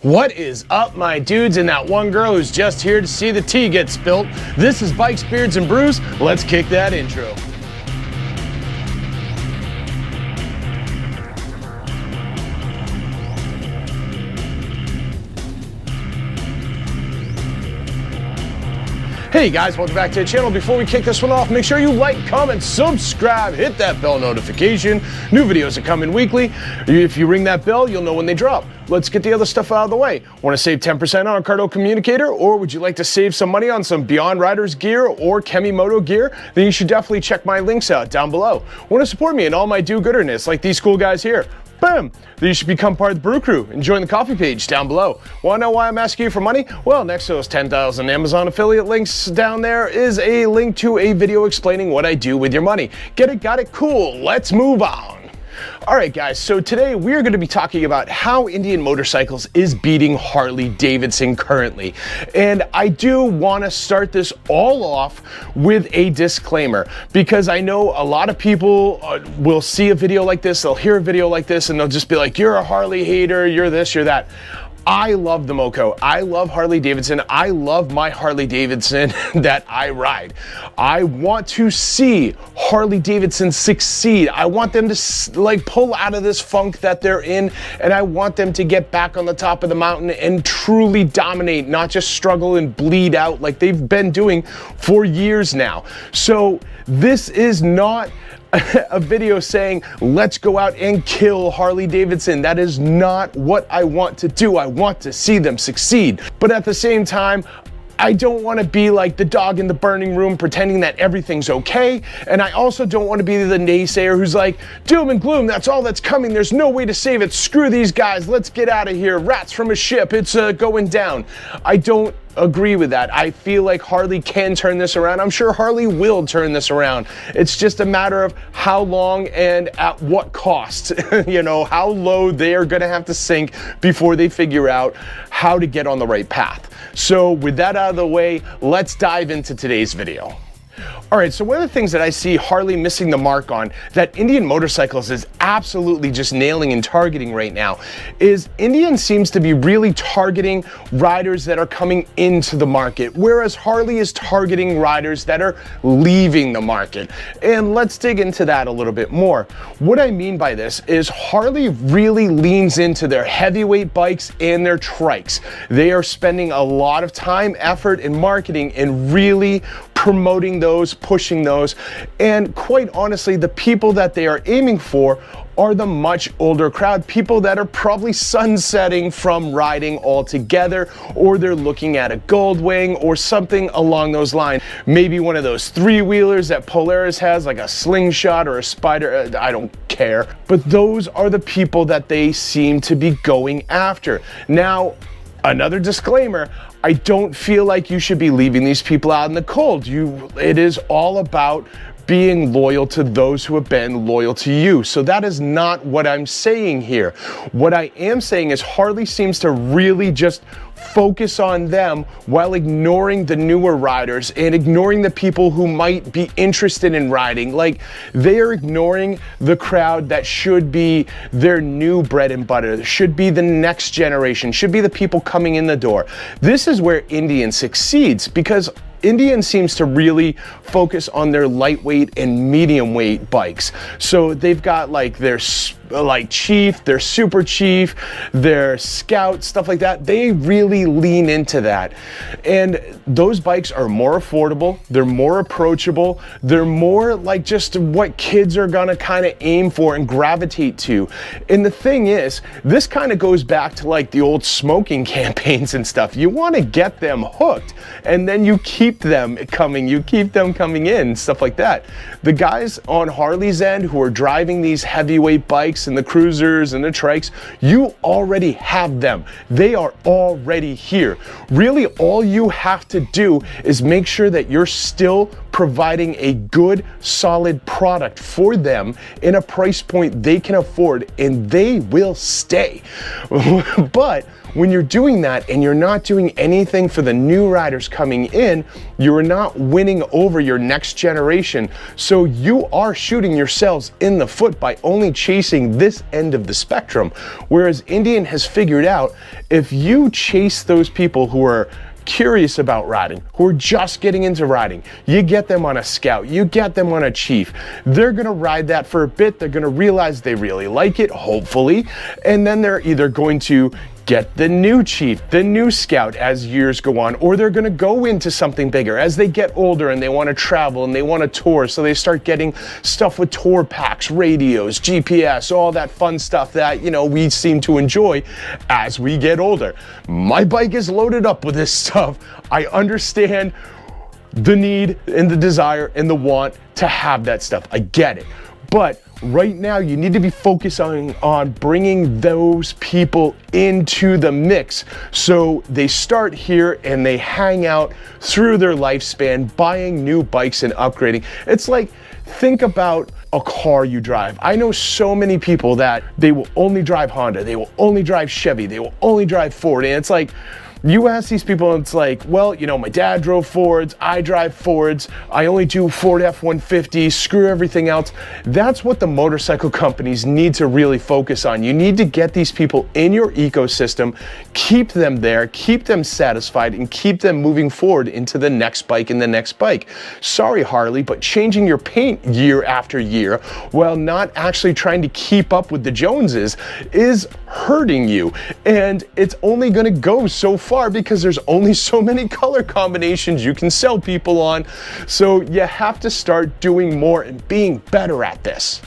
What is up, my dudes, and that one girl who's just here to see the tea get spilt? This is Bikes, Beards, and Brews. Let's kick that intro. Hey guys, welcome back to the channel. Before we kick this one off, make sure you like, comment, subscribe, hit that bell notification. New videos are coming weekly. If you ring that bell, you'll know when they drop. Let's get the other stuff out of the way. Want to save 10% on a Cardo communicator, or would you like to save some money on some Beyond Riders gear or Kemimoto gear? Then you should definitely check my links out down below. Want to support me in all my do-gooderness like these cool guys here? Boom! Then you should become part of the Brew Crew and join the coffee page down below. Want to know why I'm asking you for money? Well, next to those 10,000 Amazon affiliate links down there is a link to a video explaining what I do with your money. Get it? Got it? Cool. Let's move on. Alright guys, so today we're going to be talking about how Indian Motorcycles is beating Harley Davidson currently. And I do want to start this all off with a disclaimer, because I know a lot of people will see a video like this, they'll hear a video like this, and they'll just be like, you're a Harley hater, you're this, you're that. I love the Moco. I love Harley Davidson. I love my Harley Davidson that I ride. I want to see Harley Davidson succeed. I want them to like pull out of this funk that they're in, and I want them to get back on the top of the mountain and truly dominate, not just struggle and bleed out like they've been doing for years now. So this is not a video saying let's go out and kill Harley Davidson. That is not what I want to do. I want to see them succeed, but at the same time I don't want to be like the dog in the burning room pretending that everything's okay, and I also don't want to be the naysayer who's like, doom and gloom, that's all that's coming, there's no way to save it, screw these guys, let's get out of here, rats from a ship, it's going down. I don't agree with that. I feel like Harley can turn this around. I'm sure Harley will turn this around. It's just a matter of how long and at what cost, you know, how low they are going to have to sink before they figure out how to get on the right path. So with that out of the way, let's dive into today's video. All right, so one of the things that I see Harley missing the mark on that Indian Motorcycles is absolutely just nailing and targeting right now is Indian seems to be really targeting riders that are coming into the market, whereas Harley is targeting riders that are leaving the market. And let's dig into that a little bit more. What I mean by this is Harley really leans into their heavyweight bikes and their trikes. They are spending a lot of time, effort, and marketing and really promoting those, pushing those, and quite honestly, the people that they are aiming for are the much older crowd, people that are probably sunsetting from riding altogether, or they're looking at a Goldwing or something along those lines. Maybe one of those three-wheelers that Polaris has, like a Slingshot or a Spider, I don't care. But those are the people that they seem to be going after. Now, another disclaimer, I don't feel like you should be leaving these people out in the cold. It is all about being loyal to those who have been loyal to you. So that is not what I'm saying here. What I am saying is Harley seems to really just focus on them while ignoring the newer riders and ignoring the people who might be interested in riding. Like, they are ignoring the crowd that should be their new bread and butter, should be the next generation, should be the people coming in the door. This is where Indian succeeds, because Indian seems to really focus on their lightweight and medium weight bikes. So they've got like their Chief, their Super Chief, their Scout, stuff like that. They really lean into that. And those bikes are more affordable, they're more approachable, they're more like just what kids are gonna kind of aim for and gravitate to. And the thing is, this kind of goes back to like the old smoking campaigns and stuff. You want to get them hooked, and then you keep them coming in, stuff like that. The guys on Harley's end who are driving these heavyweight bikes and the cruisers and the trikes, you already have them. They are already here. Really, all you have to do is make sure that you're still providing a good, solid product for them in a price point they can afford, and they will stay. But when you're doing that and you're not doing anything for the new riders coming in, you're not winning over your next generation. So you are shooting yourselves in the foot by only chasing this end of the spectrum. Whereas Indian has figured out, if you chase those people who are curious about riding, who are just getting into riding, you get them on a Scout, you get them on a Chief, they're gonna ride that for a bit, they're gonna realize they really like it, hopefully, and then they're either going to get the new Chief, the new Scout as years go on, or they're gonna go into something bigger as they get older and they wanna travel and they wanna tour, so they start getting stuff with tour packs, radios, GPS, all that fun stuff that, you know, we seem to enjoy as we get older. My bike is loaded up with this stuff. I understand the need and the desire and the want to have that stuff. I get it. But right now, you need to be focusing on bringing those people into the mix. So they start here and they hang out through their lifespan, buying new bikes and upgrading. It's like, think about a car you drive. I know so many people that they will only drive Honda, they will only drive Chevy, they will only drive Ford. And it's like, you ask these people, and it's like, well, you know, my dad drove Fords, I drive Fords, I only do Ford F-150, screw everything else. That's what the motorcycle companies need to really focus on. You need to get these people in your ecosystem, keep them there, keep them satisfied, and keep them moving forward into the next bike and the next bike. Sorry, Harley, but changing your paint year after year while not actually trying to keep up with the Joneses is hurting you. And it's only gonna go so far because there's only so many color combinations you can sell people on. So you have to start doing more and being better at this.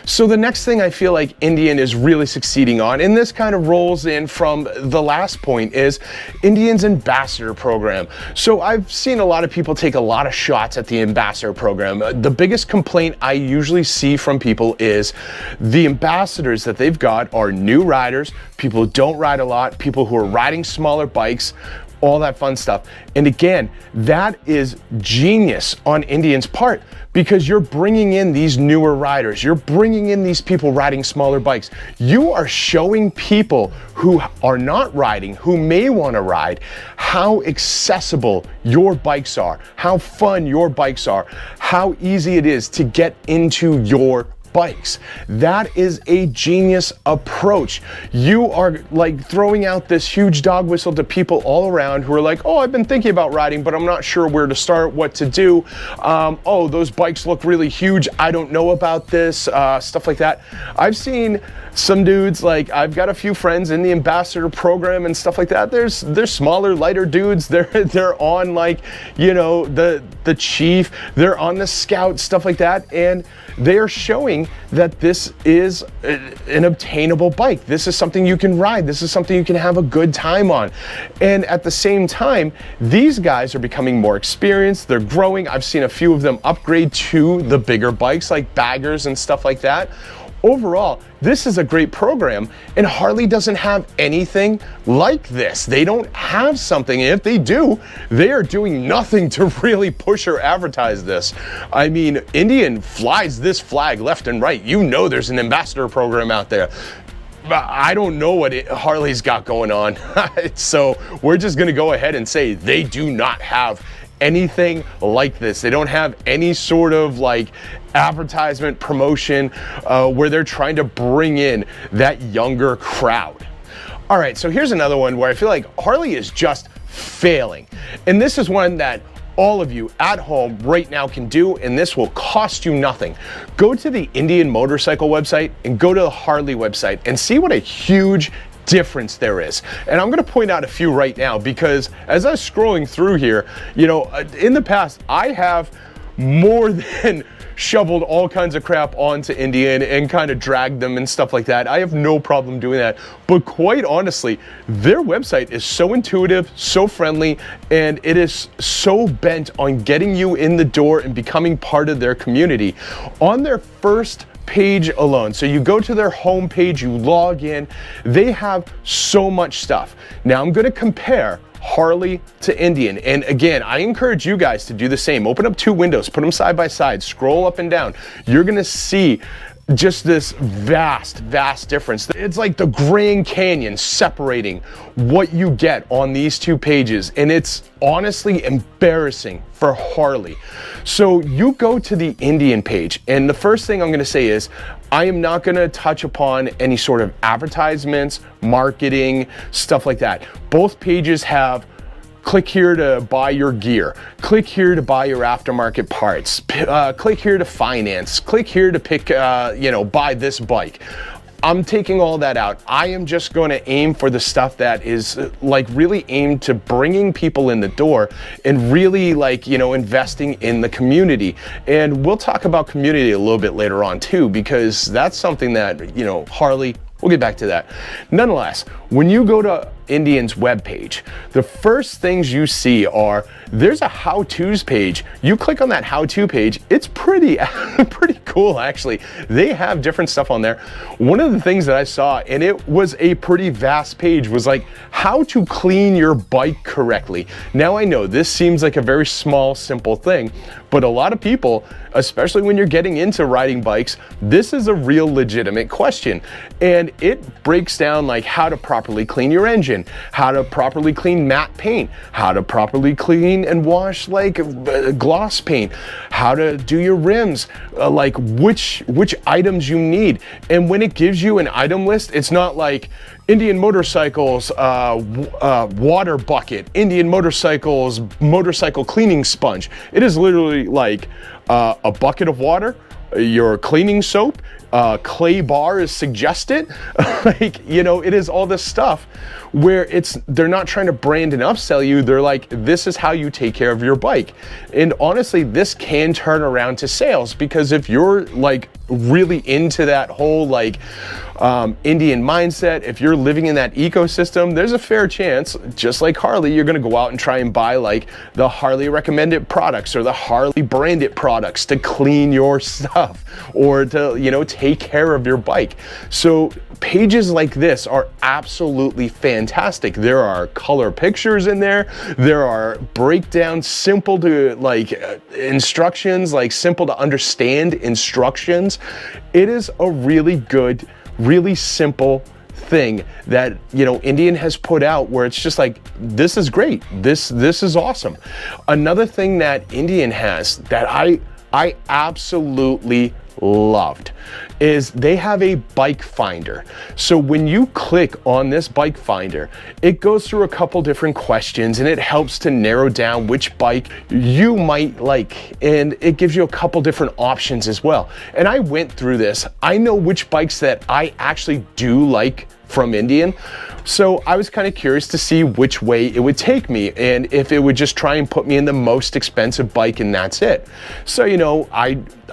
So the next thing I feel like Indian is really succeeding on, and this kind of rolls in from the last point, is Indian's ambassador program. So I've seen a lot of people take a lot of shots at the ambassador program. The biggest complaint I usually see from people is the ambassadors that they've got are new riders, people who don't ride a lot, people who are riding smaller bikes, all that fun stuff. And again, that is genius on Indian's part, because you're bringing in these newer riders, you're bringing in these people riding smaller bikes. You are showing people who are not riding, who may want to ride, how accessible your bikes are, how fun your bikes are, how easy it is to get into your bikes. That is a genius approach. You are like throwing out this huge dog whistle to people all around who are like, oh, I've been thinking about riding, but I'm not sure where to start, what to do. Oh, those bikes look really huge, I don't know about this, stuff like that. I've seen some dudes, like I've got a few friends in the ambassador program and stuff like that. There's smaller, lighter dudes. They're on, like, you know, the Chief, they're on the Scout, stuff like that, and they are showing that this is an obtainable bike. This is something you can ride. This is something you can have a good time on. And at the same time, these guys are becoming more experienced. They're growing. I've seen a few of them upgrade to the bigger bikes like baggers and stuff like that. Overall, this is a great program, and Harley doesn't have anything like this. They don't have something, and if they do, they are doing nothing to really push or advertise this. I mean, Indian flies this flag left and right. You know there's an ambassador program out there. I don't know what Harley's got going on. So we're just gonna go ahead and say they do not have anything like this. They don't have any sort of like advertisement promotion where they're trying to bring in that younger crowd. All right, so here's another one where I feel like Harley is just failing. And this is one that all of you at home right now can do, and this will cost you nothing. Go to the Indian motorcycle website and go to the Harley website and see what a huge difference there is. And I'm going to point out a few right now, because as I was scrolling through here, you know, in the past, I have more than shoveled all kinds of crap onto Indian and kind of dragged them and stuff like that. I have no problem doing that. But quite honestly, their website is so intuitive, so friendly, and it is so bent on getting you in the door and becoming part of their community. On their first page alone, so you go to their home page, you log in, they have so much stuff. Now I'm going to compare Harley to Indian, and again, I encourage you guys to do the same. Open up two windows, put them side by side, scroll up and down. You're going to see just this vast difference. It's like the Grand Canyon separating what you get on these two pages, and it's honestly embarrassing for Harley. So you go to the Indian page, and the first thing I'm going to say is I am not going to touch upon any sort of advertisements, marketing, stuff like that. Both pages have click here to buy your gear, click here to buy your aftermarket parts, click here to finance, click here to pick, buy this bike. I'm taking all that out. I am just going to aim for the stuff that is like really aimed to bringing people in the door and really like, investing in the community. And we'll talk about community a little bit later on too, because that's something that, Harley, we'll get back to that. Nonetheless, when you go to Indian's webpage, the first things you see are there's a how-tos page. You click on that how-to page, it's pretty cool actually. They have different stuff on there. One of the things that I saw, and it was a pretty vast page, was like how to clean your bike correctly. Now I know this seems like a very small, simple thing, but a lot of people, especially when you're getting into riding bikes, this is a real legitimate question. And it breaks down like how to properly clean your engine, how to properly clean matte paint, how to properly clean and wash like gloss paint, how to do your rims, like which items you need. And when it gives you an item list, it's not like Indian Motorcycles water bucket, Indian Motorcycles motorcycle cleaning sponge. It is literally like a bucket of water, your cleaning soap, clay bar is suggested. Like, it is all this stuff where they're not trying to brand and upsell you. They're like, this is how you take care of your bike. And honestly, this can turn around to sales, because if you're like really into that whole like Indian mindset, if you're living in that ecosystem, there's a fair chance, just like Harley, you're going to go out and try and buy like the Harley recommended products or the Harley branded products to clean your stuff or to, take care of your bike. So pages like this are absolutely fantastic. There are color pictures in there. There are breakdowns, simple to like instructions, like simple to understand instructions. It is a really good, really simple thing that Indian has put out, where it's just like, this is great, this is awesome. Another thing that Indian has that I absolutely loved is they have a bike finder. So when you click on this bike finder, it goes through a couple different questions and it helps to narrow down which bike you might like, and it gives you a couple different options as well. And I went through this. I know which bikes that I actually do like from Indian. So I was kind of curious to see which way it would take me, and if it would just try and put me in the most expensive bike and that's it. So,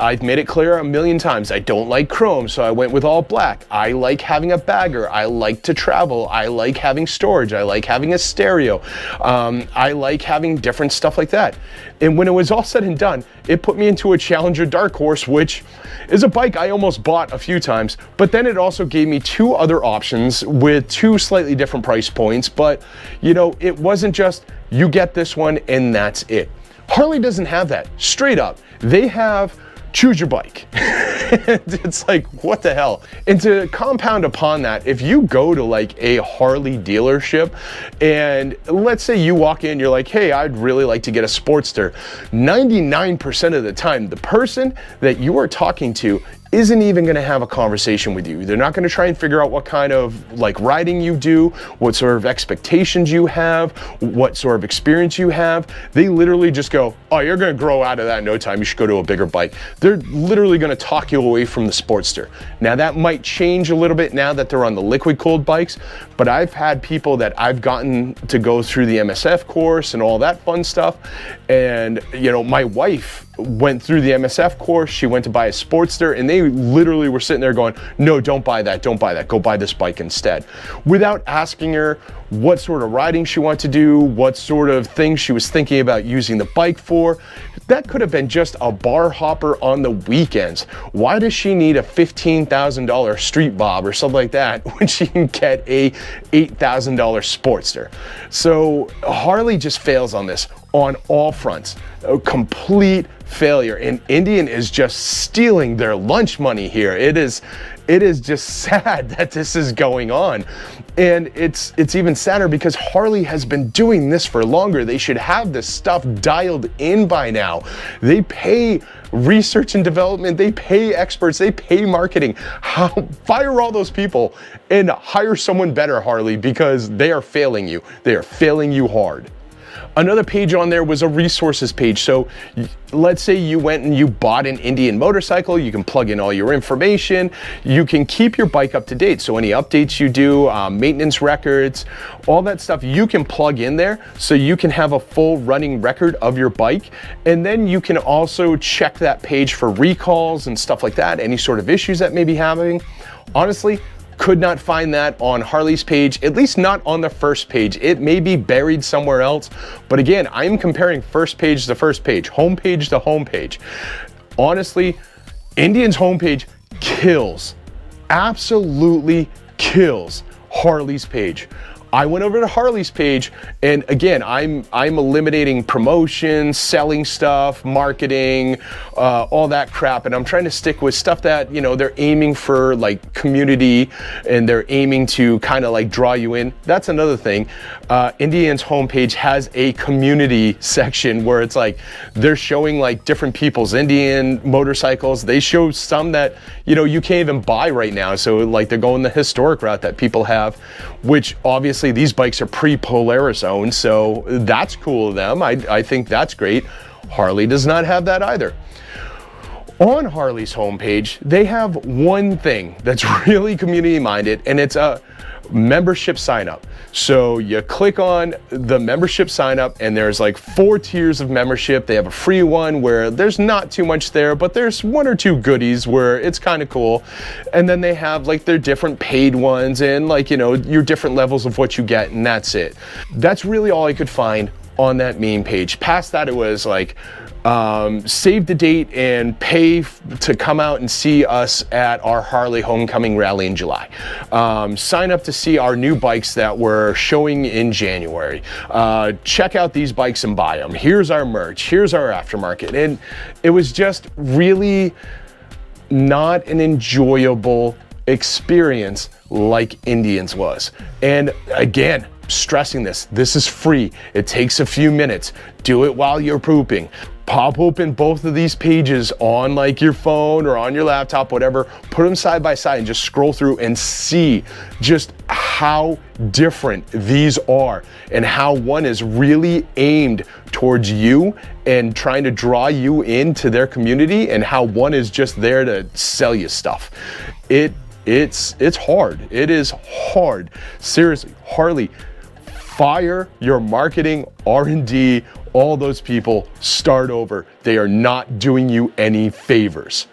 I've made it clear a million times, I don't like chrome, so I went with all black. I like having a bagger. I like to travel. I like having storage. I like having a stereo. I like having different stuff like that. And when it was all said and done, it put me into a Challenger Dark Horse, which is a bike I almost bought a few times, but then it also gave me two other options with two slightly different price points. But it wasn't just you get this one and that's it. Harley doesn't have that. Straight up, they have choose your bike. It's like, what the hell? And to compound upon that, if you go to like a Harley dealership and let's say you walk in, you're like, hey, I'd really like to get a Sportster. 99% of the time, the person that you are talking to isn't even going to have a conversation with you. They're not going to try and figure out what kind of like riding you do, what sort of expectations you have, what sort of experience you have. They literally just go, oh, you're going to grow out of that in no time. You should go to a bigger bike. They're literally going to talk you away from the Sportster. Now that might change a little bit now that they're on the liquid cooled bikes, but I've had people that I've gotten to go through the MSF course and all that fun stuff. And my wife went through the MSF course. She went to buy a Sportster and they literally were sitting there going, no, don't buy that, go buy this bike instead, without asking her what sort of riding she wanted to do, what sort of things she was thinking about using the bike for. That could have been just a bar hopper on the weekends. Why does she need a $15,000 Street Bob or something like that when she can get a $8,000 Sportster? So Harley just fails on this on all fronts. A complete failure, and Indian is just stealing their lunch money here. It is just sad that this is going on. And it's even sadder because Harley has been doing this for longer. They should have this stuff dialed in by now. They pay research and development, they pay experts, they pay marketing. Fire all those people and hire someone better, Harley, because they are failing you. They are failing you hard. Another page on there was a resources page. So let's say you went and you bought an Indian motorcycle, you can plug in all your information, you can keep your bike up to date. So any updates you do, maintenance records, all that stuff you can plug in there so you can have a full running record of your bike. And then you can also check that page for recalls and stuff like that, any sort of issues that may be happening. Honestly, could not find that on Harley's page, at least not on the first page. It may be buried somewhere else, but again, I'm comparing first page to first page, homepage to homepage. Honestly, Indian's homepage kills, absolutely kills Harley's page. I went over to Harley's page, and again, I'm eliminating promotions, selling stuff, marketing, all that crap, and I'm trying to stick with stuff that, you know, they're aiming for, like community, and they're aiming to kind of like draw you in. That's another thing. Indian's homepage has a community section where it's like they're showing like different people's Indian motorcycles. They show some that, you know, you can't even buy right now. So like they're going the historic route that people have, which obviously these bikes are pre-Polaris owned, so that's cool of them. I think that's great. Harley does not have that either. On Harley's homepage, they have one thing that's really community minded, and it's a membership sign up. So you click on the membership sign up, and there's like 4 tiers of membership. They have a free one where there's not too much there, but there's 1 or 2 goodies where it's kind of cool. And then they have like their different paid ones and like, you know, your different levels of what you get, and that's it. That's really all I could find on that main page. Past that, it was like save the date and pay to come out and see us at our Harley Homecoming Rally in July. Sign up to see our new bikes that we're showing in January. Check out these bikes and buy them. Here's our merch. Here's our aftermarket. And it was just really not an enjoyable experience like Indians was. And again, stressing this is free. It takes a few minutes. Do it while you're pooping. Pop open both of these pages on like your phone or on your laptop, whatever, put them side by side and just scroll through and see just how different these are and how one is really aimed towards you and trying to draw you into their community, and how one is just there to sell you stuff. It's hard. It is hard. Seriously, Harley, fire your marketing, R&D, all those people, start over. They are not doing you any favors.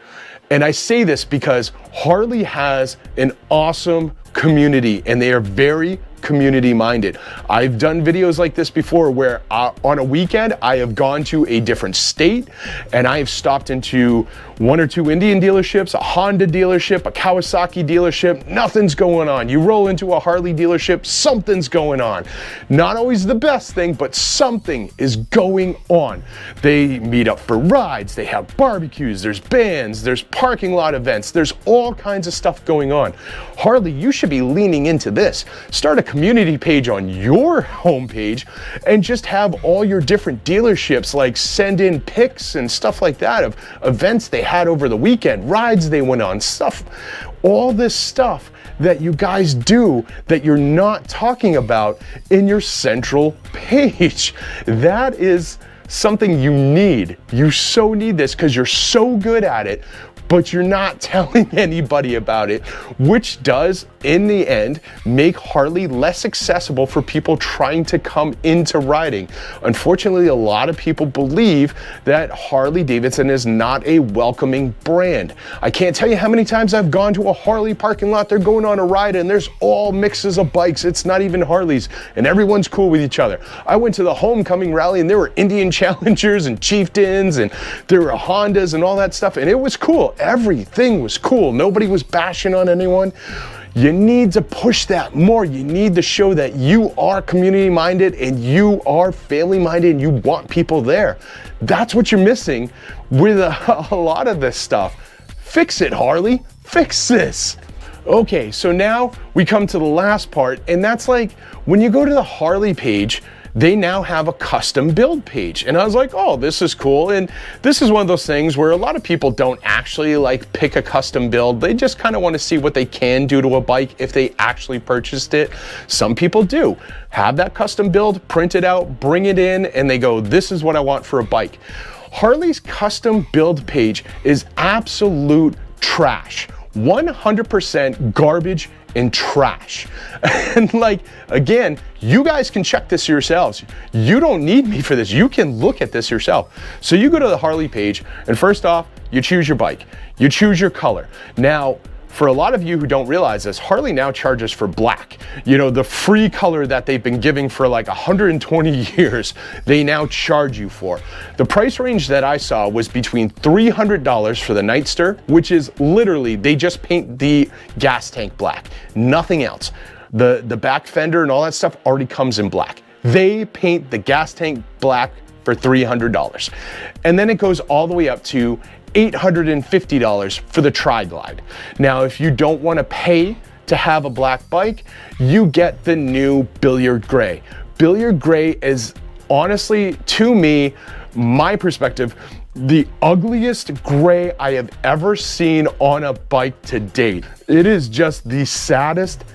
And I say this because Harley has an awesome community, and they are very community minded. I've done videos like this before where on a weekend I have gone to a different state and I have stopped into 1 or 2 Indian dealerships, a Honda dealership, a Kawasaki dealership. Nothing's going on. You roll into a Harley dealership, something's going on. Not always the best thing, but something is going on. They meet up for rides, they have barbecues, there's bands, there's parking lot events, there's all kinds of stuff going on. Harley, you should be leaning into this. Start a community page on your homepage and just have all your different dealerships like send in pics and stuff like that of events they had over the weekend, rides they went on, stuff, all this stuff that you guys do that you're not talking about in your central page. That is something you need. You so need this because you're so good at it, but you're not telling anybody about it, which does in the end make Harley less accessible for people trying to come into riding. Unfortunately, a lot of people believe that Harley Davidson is not a welcoming brand. I can't tell you how many times I've gone to a Harley parking lot, they're going on a ride and there's all mixes of bikes. It's not even Harleys and everyone's cool with each other. I went to the homecoming rally and there were Indian Challengers and Chieftains and there were Hondas and all that stuff, and it was cool. Everything was cool. Nobody was bashing on anyone. You need to push that more. You need to show that you are community minded and you are family minded and you want people there. That's what you're missing with a lot of this stuff. Fix it, Harley. Fix this. Okay, so now we come to the last part, and that's like when you go to the Harley page, they now have a custom build page. And I was like, oh, this is cool. And this is one of those things where a lot of people don't actually like pick a custom build. They just kind of want to see what they can do to a bike if they actually purchased it. Some people do have that custom build, print it out, bring it in, and they go, this is what I want for a bike. Harley's custom build page is absolute trash. 100% garbage and trash. And like, again, you guys can check this yourselves. You don't need me for this. You can look at this yourself. So you go to the Harley page, and first off, you choose your bike. You choose your color. Now, for a lot of you who don't realize this, Harley now charges for black. You know, the free color that they've been giving for like 120 years, they now charge you for. The price range that I saw was between $300 for the Nightster, which is literally, they just paint the gas tank black, nothing else. The back fender and all that stuff already comes in black. They paint the gas tank black for $300. And then it goes all the way up to $850 for the Tri-Glide. Now, if you don't want to pay to have a black bike, you get the new Billiard Gray. Billiard Gray is honestly, to me, my perspective, the ugliest gray I have ever seen on a bike to date. It is just the saddest,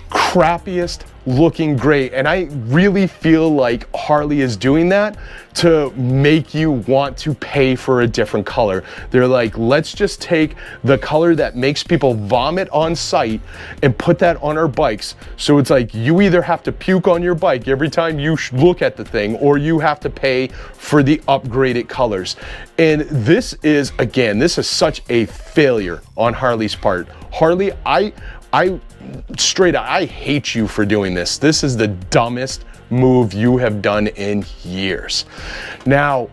crappiest looking gray, and I really feel like Harley is doing that to make you want to pay for a different color. They're like, let's just take the color that makes people vomit on sight and put that on our bikes. So it's like you either have to puke on your bike every time you look at the thing, or you have to pay for the upgraded colors. And this is, again, this is such a failure on Harley's part. Harley, straight up, I hate you for doing this. This is the dumbest move you have done in years. Now,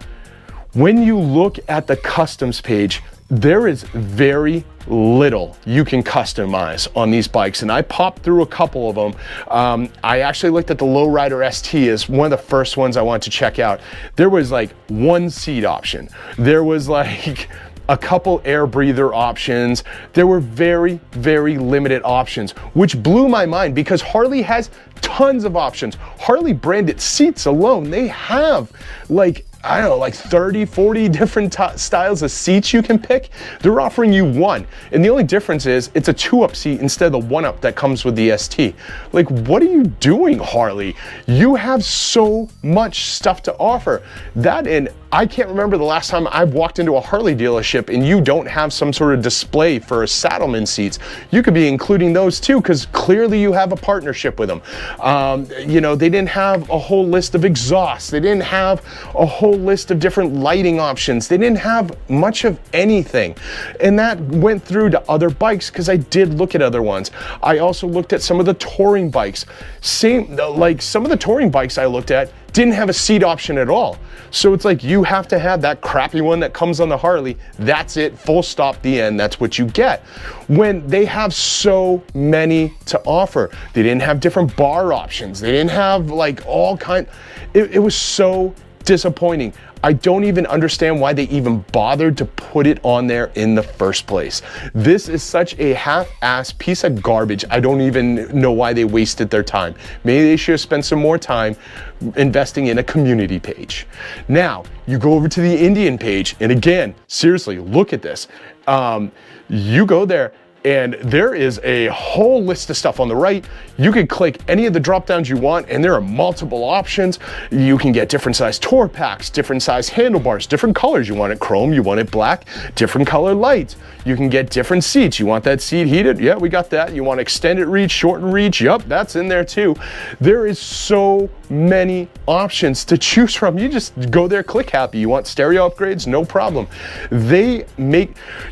when you look at the customs page, there is very little you can customize on these bikes, and I popped through a couple of them. I actually looked at the Lowrider ST as one of the first ones I wanted to check out. There was like one seat option. There was like a couple air breather options. There were very, very limited options, which blew my mind because Harley has tons of options. Harley branded seats alone, they have like, I don't know, like 30, 40 different styles of seats you can pick. They're offering you one. And the only difference is it's a 2-up seat instead of the 1-up that comes with the ST. Like, what are you doing, Harley? You have so much stuff to offer. That, and I can't remember the last time I've walked into a Harley dealership and you don't have some sort of display for Saddlemen seats. You could be including those too, because clearly you have a partnership with them. You know, they didn't have a whole list of exhausts. They didn't have a whole list of different lighting options. They didn't have much of anything. And that went through to other bikes because I did look at other ones. I also looked at some of the touring bikes. Like some of the touring bikes I looked at didn't have a seat option at all. So it's like you have to have that crappy one that comes on the Harley. That's it, full stop, the end. That's what you get. When they have so many to offer, they didn't have different bar options. They didn't have like all kind. It was so disappointing. I don't even understand why they even bothered to put it on there in the first place. This is such a half-assed piece of garbage. I don't even know why they wasted their time. Maybe they should have spent some more time investing in a community page. Now, you go over to the Indian page, and again, seriously, look at this. You go there, And there is a whole list of stuff on the right. You can click any of the drop downs you want, and there are multiple options. You can get different size tour packs, different size handlebars, different colors. You want it chrome, you want it black, different color lights. You can get different seats. You want that seat heated? Yeah, we got that. You want extended reach, shortened reach? Yup, that's in there too. There is so many options to choose from. You just go there, click happy. You want stereo upgrades? No problem.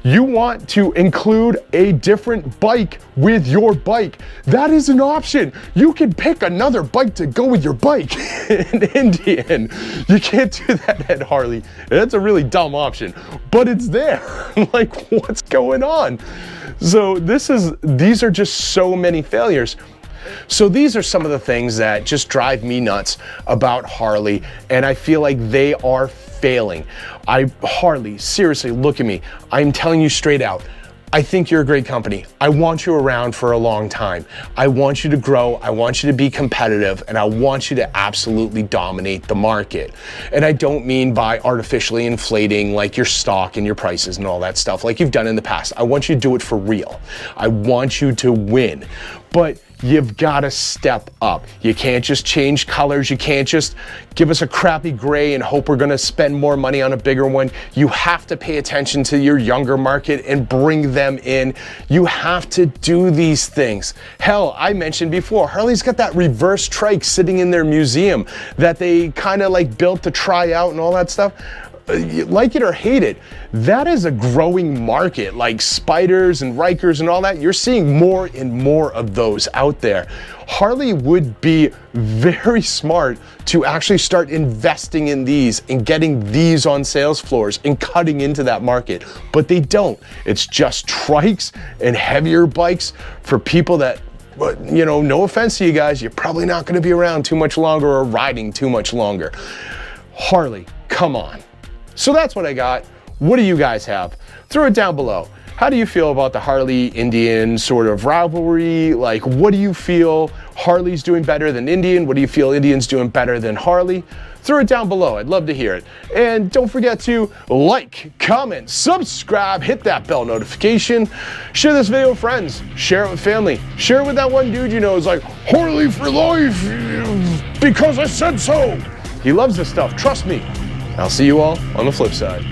You want to include a different bike with your bike. That is an option. You can pick another bike to go with your bike. In Indian, you can't do that at Harley. That's a really dumb option, but it's there. Like, what's going on? So these are just so many failures. So these are some of the things that just drive me nuts about Harley, and I feel like they are failing. Harley, seriously, look at me. I'm telling you straight out. I think you're a great company. I want you around for a long time. I want you to grow. I want you to be competitive, and I want you to absolutely dominate the market. And I don't mean by artificially inflating like your stock and your prices and all that stuff like you've done in the past. I want you to do it for real. I want you to win. But you've got to step up. You can't just change colors. You can't just give us a crappy gray and hope we're going to spend more money on a bigger one. You have to pay attention to your younger market and bring them in. You have to do these things. Hell, I mentioned before, Harley's got that reverse trike sitting in their museum that they kind of like built to try out and all that stuff. Like it or hate it, that is a growing market. Like Spiders and Rikers and all that, you're seeing more and more of those out there. Harley would be very smart to actually start investing in these and getting these on sales floors and cutting into that market, but they don't. It's just trikes and heavier bikes for people that, you know, no offense to you guys, you're probably not going to be around too much longer or riding too much longer. Harley, come on. So that's what I got. What do you guys have? Throw it down below. How do you feel about the Harley Indian sort of rivalry? Like, what do you feel Harley's doing better than Indian? What do you feel Indian's doing better than Harley? Throw it down below. I'd love to hear it. And don't forget to like, comment, subscribe, hit that bell notification, share this video with friends, share it with family, share it with that one dude you know is like, Harley for life, because I said so. He loves this stuff, trust me. I'll see you all on the flip side.